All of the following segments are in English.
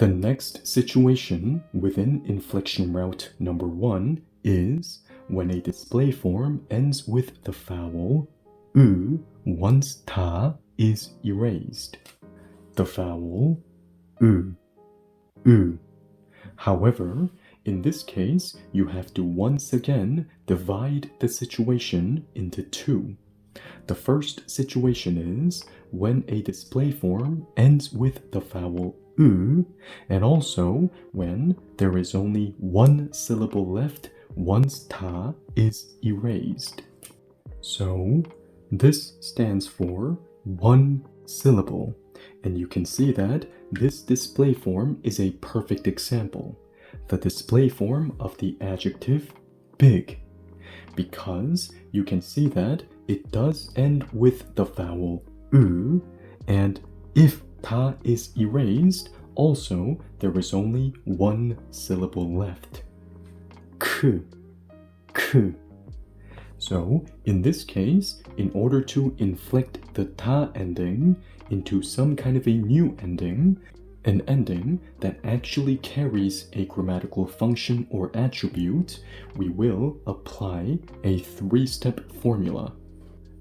The next situation within inflection route number 1 is when a display form ends with the vowel U once ta is erased. The vowel U. However, in this case, you have to once again divide the situation into two. The first situation is when a display form ends with the vowel U, and also when there is only one syllable left once ta is erased. So this stands for one syllable, and you can see that this display form is a perfect example, the display form of the adjective big, because you can see that it does end with the vowel U, and if ta is erased, also there is only one syllable left. K. So in this case, in order to inflect the ta ending into some kind of a new ending, an ending that actually carries a grammatical function or attribute, we will apply a three-step formula.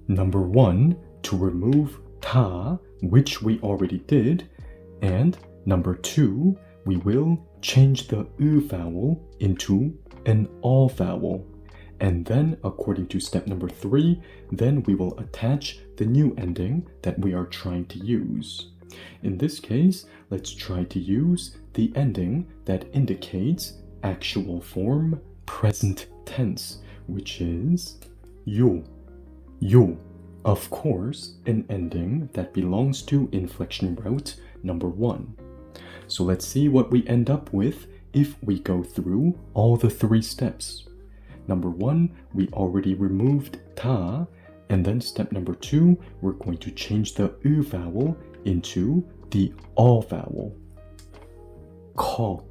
Number 1, to remove ta, which we already did, and number 2, we will change the U vowel into an all vowel. And then, according to step number 3, then we will attach the new ending that we are trying to use. In this case, let's try to use the ending that indicates actual form present tense, which is yo. Of course, an ending that belongs to inflection route number 1. So let's see what we end up with if we go through all the 3 steps. Number 1, we already removed ta, and then step number 2, we're going to change the U vowel into the all vowel. Call.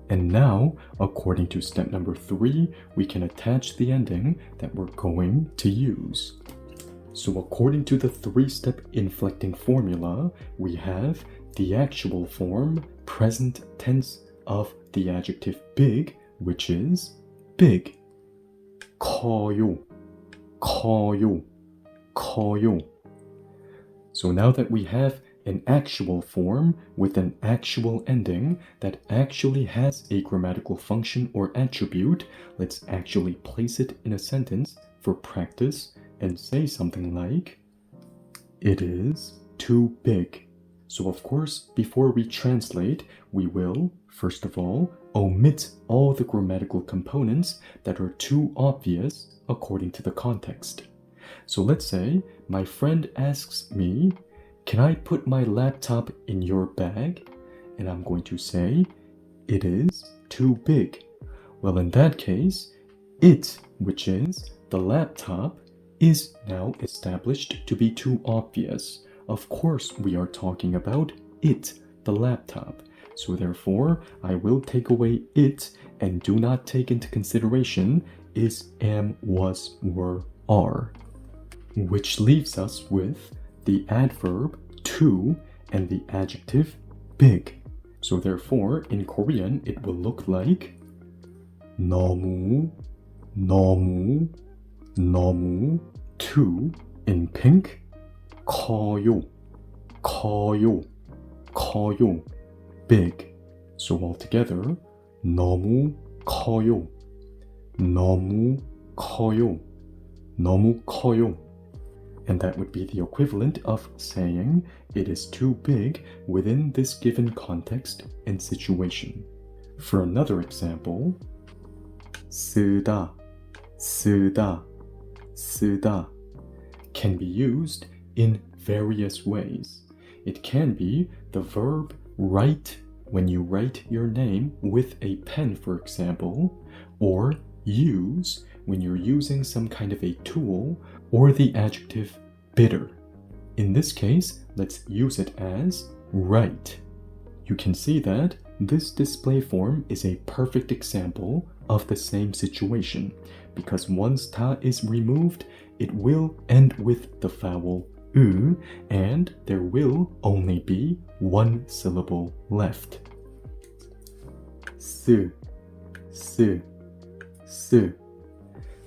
And now, according to step number 3, we can attach the ending that we're going to use. So according to the 3-step inflecting formula, we have the actual form present tense of the adjective big, which is big. 커요. So now that we have an actual form with an actual ending that actually has a grammatical function or attribute, let's actually place it in a sentence for practice and say something like, it is too big. So of course, before we translate, we will, first of all, omit all the grammatical components that are too obvious according to the context. So let's say my friend asks me, can I put my laptop in your bag? And I'm going to say, it is too big. Well, in that case, it, which is the laptop, is now established to be too obvious. Of course, we are talking about it, the laptop. So therefore, I will take away it and do not take into consideration is, am, was, were, are. Which leaves us with the adverb to and the adjective big. So therefore, in Korean, it will look like 너무, to, in pink, 커요, big. So altogether, 너무 커요. And that would be the equivalent of saying it is too big within this given context and situation. For another example, 쓰다 can be used in various ways. It can be the verb write when you write your name with a pen, for example, or use when you're using some kind of a tool, or the adjective bitter. In this case, let's use it as write. You can see that this display form is a perfect example of the same situation, because once ta is removed, it will end with the vowel u, and there will only be one syllable left. S, s, s.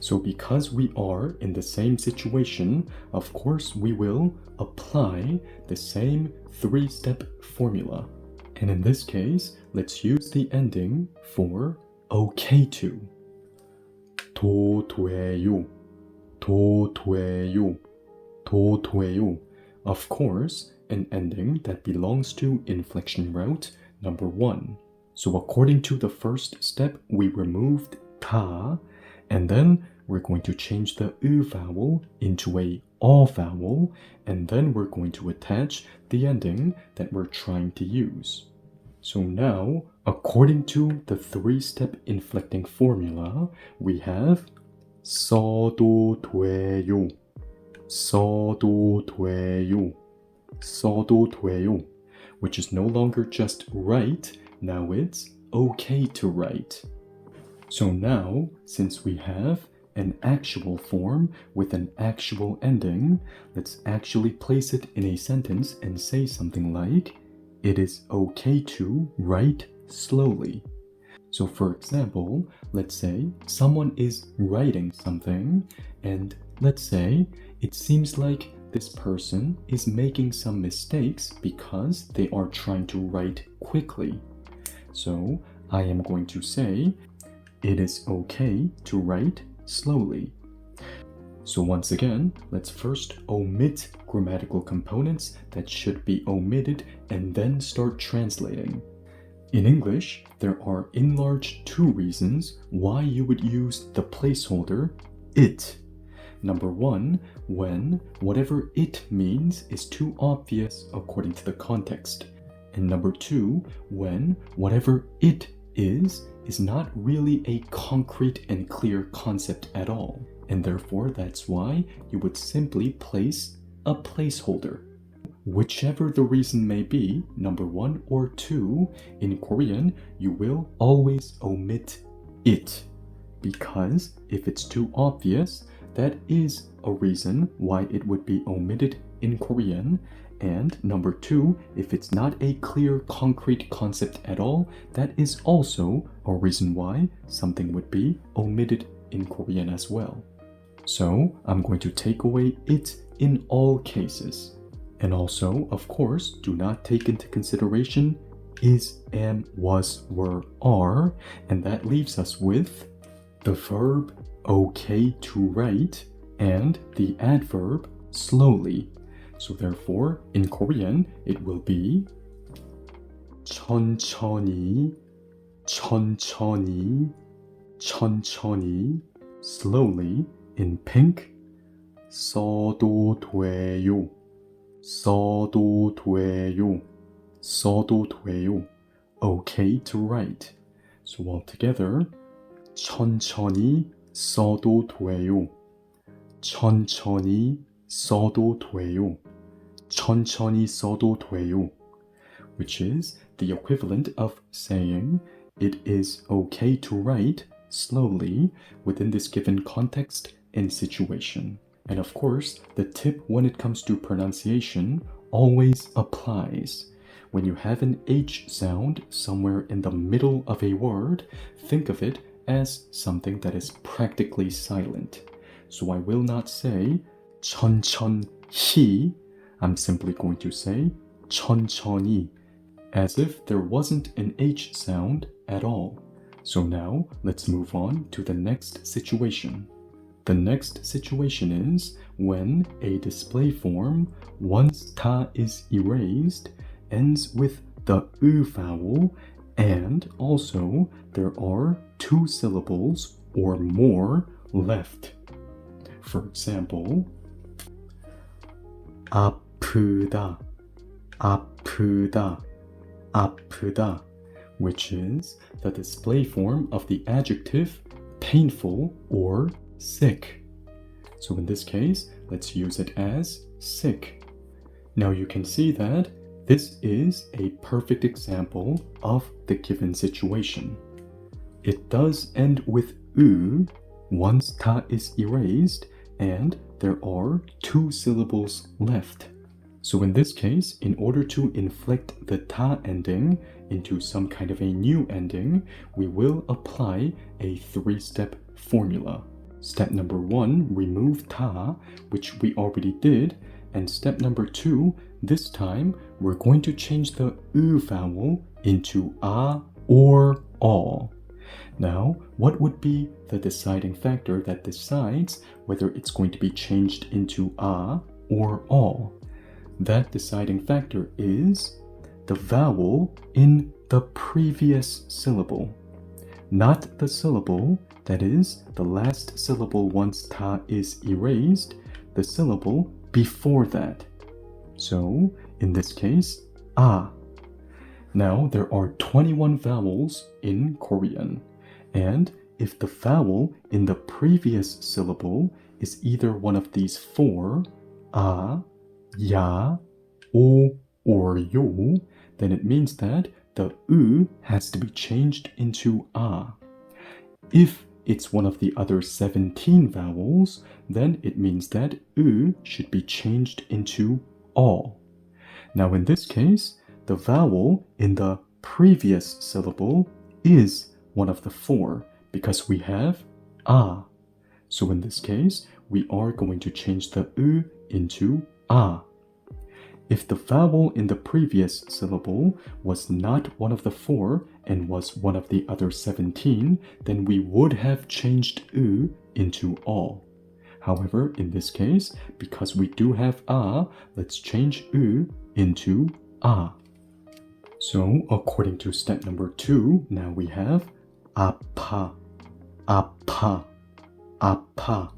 So because we are in the same situation, of course we will apply the same three-step formula. And in this case, let's use the ending for okay to. 도 돼요, 도 돼요, 도 돼요. Of course, an ending that belongs to inflection route number 1. So according to the first step, we removed 다, and then we're going to change the U vowel into a O vowel, and then we're going to attach the ending that we're trying to use. So now, according to the three-step inflecting formula, we have 써도 돼요, 써도 돼요, 써도 돼요, which is no longer just right, now it's okay to write. So now, since we have an actual form with an actual ending, let's actually place it in a sentence and say something like, it is okay to write slowly. So for example, let's say someone is writing something, and let's say it seems like this person is making some mistakes because they are trying to write quickly. So I am going to say, it is okay to write slowly. So once again, let's first omit grammatical components that should be omitted and then start translating. In English, there are in large two reasons why you would use the placeholder it. Number 1, when whatever it means is too obvious according to the context. And number 2, when whatever it is not really a concrete and clear concept at all. And therefore, that's why you would simply place a placeholder. Whichever the reason may be, number 1 or 2, in Korean, you will always omit it. Because if it's too obvious, that is a reason why it would be omitted in Korean. And number 2, if it's not a clear, concrete concept at all, that is also a reason why something would be omitted in Korean as well. So I'm going to take away it in all cases. And also, of course, do not take into consideration is, am, was, were, are, and that leaves us with the verb okay to write and the adverb slowly. So therefore, in Korean, it will be 천천히, 천천히, 천천히. Slowly, in pink, 써도 돼요, 써도 돼요, 써도 돼요. Okay to write. So altogether, 천천히 써도 돼요, 천천히 써도 돼요, 천천히 써도 돼요, which is the equivalent of saying it is okay to write slowly within this given context and situation. And of course, the tip when it comes to pronunciation always applies. When you have an H sound somewhere in the middle of a word, think of it as something that is practically silent. So I will not say 천천히, I'm simply going to say 천천히, as if there wasn't an H sound at all. So now, let's move on to the next situation. The next situation is when a display form, once ta is erased, ends with the U vowel, and also there are two syllables or more left. For example, 아프다, 아프다, 아프다, which is the display form of the adjective painful or sick. So in this case, let's use it as sick. Now you can see that this is a perfect example of the given situation. It does end with U once ta is erased, and there are 2 syllables left. So in this case, in order to inflect the ta ending into some kind of a new ending, we will apply a 3-step formula. Step number 1, remove ta, which we already did, and step number 2, this time we're going to change the u vowel into a or all. Now, what would be the deciding factor that decides whether it's going to be changed into a or all? That deciding factor is the vowel in the previous syllable, not the syllable, that is, the last syllable once ta is erased, the syllable before that. So, in this case, a. Now, there are 21 vowels in Korean, and if the vowel in the previous syllable is either one of these 4, a, ya, o, or yo, then it means that the u has to be changed into a. If it's one of the other 17 vowels, then it means that u should be changed into all. Now in this case, the vowel in the previous syllable is one of the 4 because we have a. So in this case, we are going to change the u into a. If the vowel in the previous syllable was not one of the 4 and was one of the other 17, then we would have changed u into all. However, in this case, because we do have a, let's change u into a. So, according to step number 2, now we have 아파, 아파, 아파.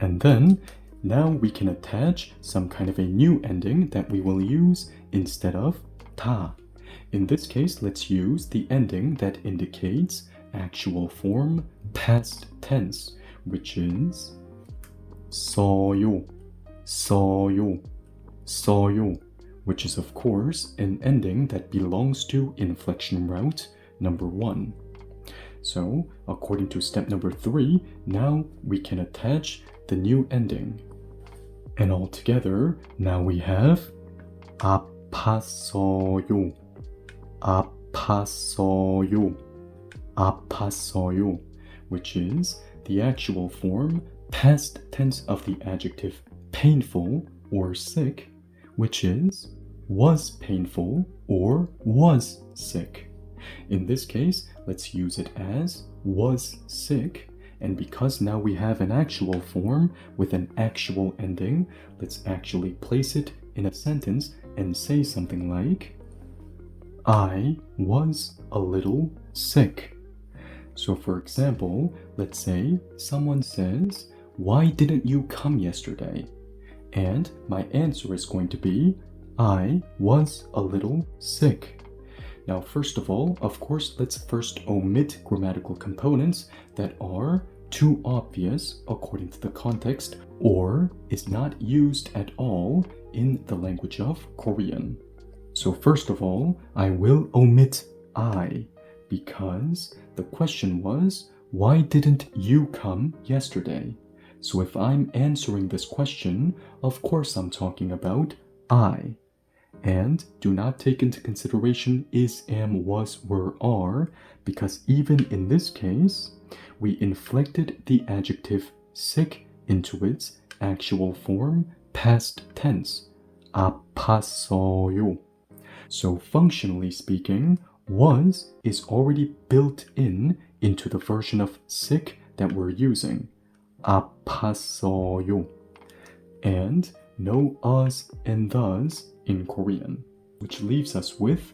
And then, now we can attach some kind of a new ending that we will use instead of ta. In this case, let's use the ending that indicates actual form past tense, which is 써요, 써요, 써요, which is of course an ending that belongs to inflection route number 1. So, according to step number 3, now we can attach the new ending. And altogether, now we have 아팠어요, 아팠어요, 아팠어요, which is the actual form past tense of the adjective painful or sick, which is was painful or was sick. In this case, let's use it as was sick, and because now we have an actual form with an actual ending, let's actually place it in a sentence and say something like I was a little sick. So for example, let's say someone says, "Why didn't you come yesterday?" And my answer is going to be, I was a little sick. Now, first of all, of course, let's first omit grammatical components that are too obvious according to the context or is not used at all in the language of Korean. So first of all, I will omit I because the question was, why didn't you come yesterday? So if I'm answering this question, of course I'm talking about I. And do not take into consideration is, am, was, were, are, because even in this case, we inflected the adjective sick into its actual form, past tense, 아팠어요. So functionally speaking, was is already built in into the version of sick that we're using, 아팠어요. And no us and thus in Korean, which leaves us with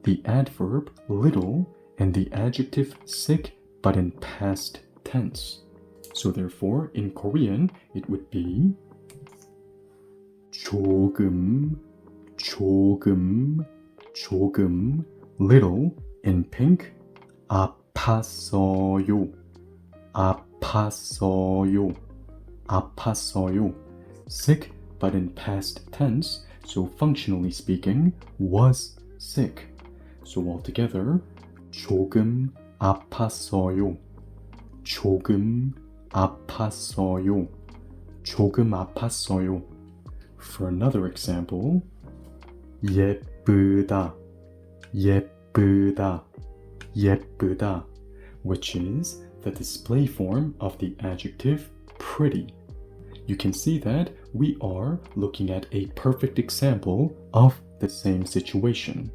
the adverb little and the adjective sick but in past tense. So therefore, in Korean, it would be 조금, 조금, 조금, little in pink, 아팠어요, 아팠어요, 아팠어요, sick but in past tense, so functionally speaking, was sick. So altogether, 조금 아팠어요, 조금 아팠어요, 조금 아팠어요. For another example, 예쁘다, 예쁘다, 예쁘다, which is the display form of the adjective pretty. You can see that we are looking at a perfect example of the same situation.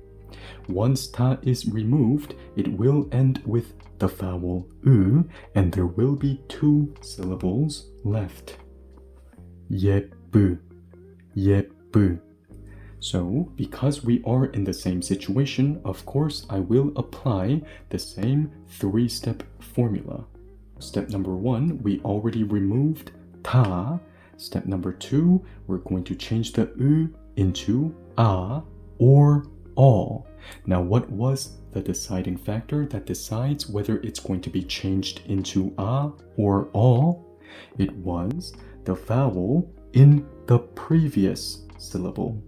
Once ta is removed, it will end with the vowel u, and there will be 2 syllables left. 예쁘, 예쁘. So, because we are in the same situation, of course, I will apply the same 3-step formula. Step number 1, we already removed ta. Step number 2, we're going to change the u into a or all. Now, what was the deciding factor that decides whether it's going to be changed into a or all? It was the vowel in the previous syllable.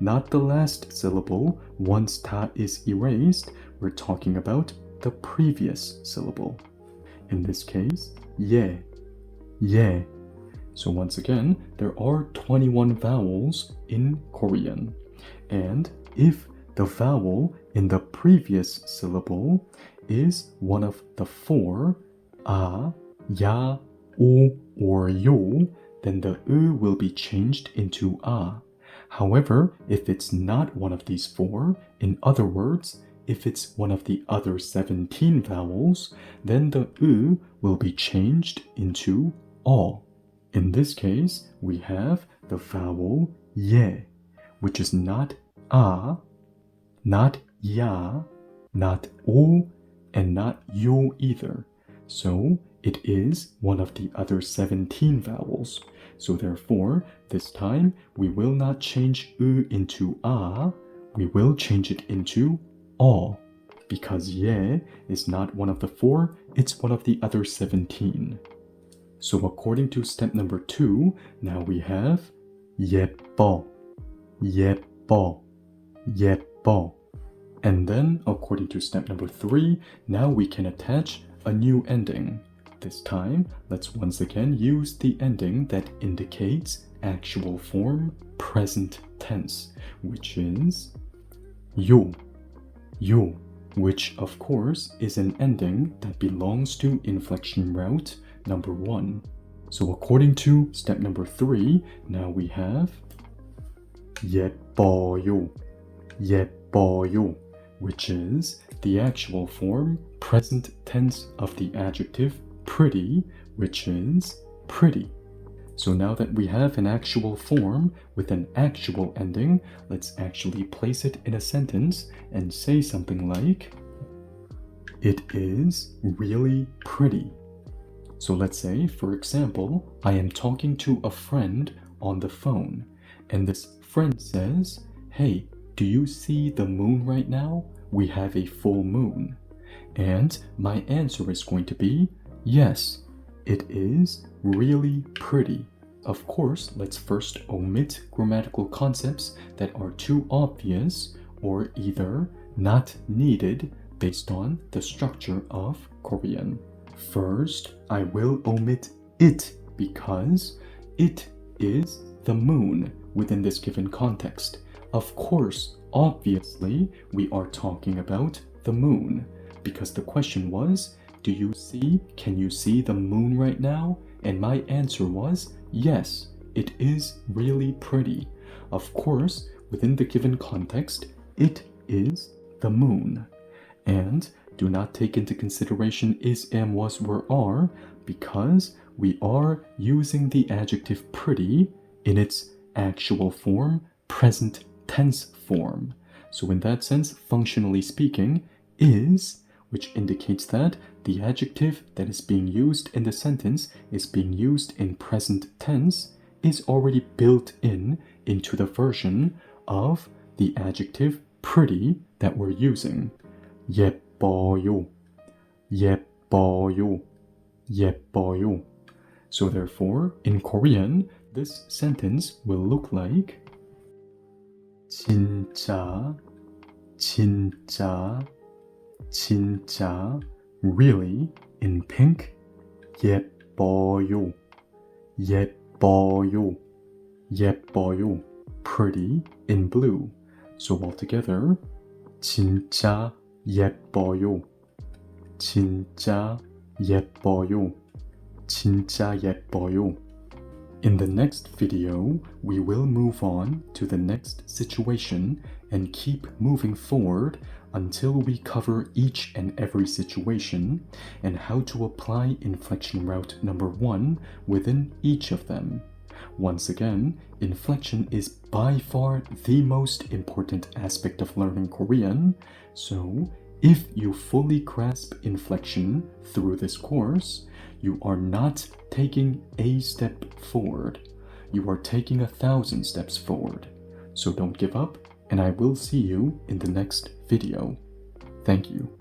Not the last syllable. Once ta is erased, we're talking about the previous syllable. In this case, ye, ye. So once again, there are 21 vowels in Korean. And if the vowel in the previous syllable is one of the 4, a, ya, o, or yo, then the u will be changed into a. However, if it's not one of these 4, in other words, if it's one of the other 17 vowels, then the u will be changed into all. In this case, we have the vowel ye, which is not a, not ya, not o, and not yo either. So it is one of the other 17 vowels. So therefore, this time we will not change u into a, we will change it into all. Because ye is not one of the 4, it's one of the other 17. So according to step number 2, now we have 예뻐, 예뻐, 예뻐. And then according to step number 3, now we can attach a new ending. This time, let's once again use the ending that indicates actual form present tense, which is 요, 요, which of course is an ending that belongs to inflection route number 1. So according to step number 3, now we have 예뻐요, 예뻐요, which is the actual form present tense of the adjective pretty, which is pretty. So now that we have an actual form with an actual ending, let's actually place it in a sentence and say something like, it is really pretty. So let's say, for example, I am talking to a friend on the phone, and this friend says, hey, do you see the moon right now? We have a full moon. And my answer is going to be, yes, it is really pretty. Of course, let's first omit grammatical concepts that are too obvious or either not needed based on the structure of Korean. First, I will omit it because it is the moon within this given context. Of course, obviously, we are talking about the moon because the question was, can you see the moon right now? And my answer was, yes, it is really pretty. Of course, within the given context, it is the moon. And do not take into consideration is, am, was, were, are, because we are using the adjective pretty in its actual form, present tense form. So in that sense, functionally speaking, is, which indicates that the adjective that is being used in the sentence is being used in present tense, is already built into the version of the adjective pretty that we're using. 예뻐요, 예뻐요, 예뻐요. So therefore, in Korean, this sentence will look like 진짜, 진짜, 진짜, really, in pink, 예뻐요, 예뻐요. 예뻐요. 예뻐요. Pretty in blue. So all together, 진짜 예뻐요. 진짜 예뻐요. 진짜 예뻐요. In the next video, we will move on to the next situation and keep moving forward until we cover each and every situation and how to apply inflection route number 1 within each of them. Once again, inflection is by far the most important aspect of learning Korean, so if you fully grasp inflection through this course, you are not taking a step forward. You are taking 1,000 steps forward. So don't give up, and I will see you in the next video. Thank you.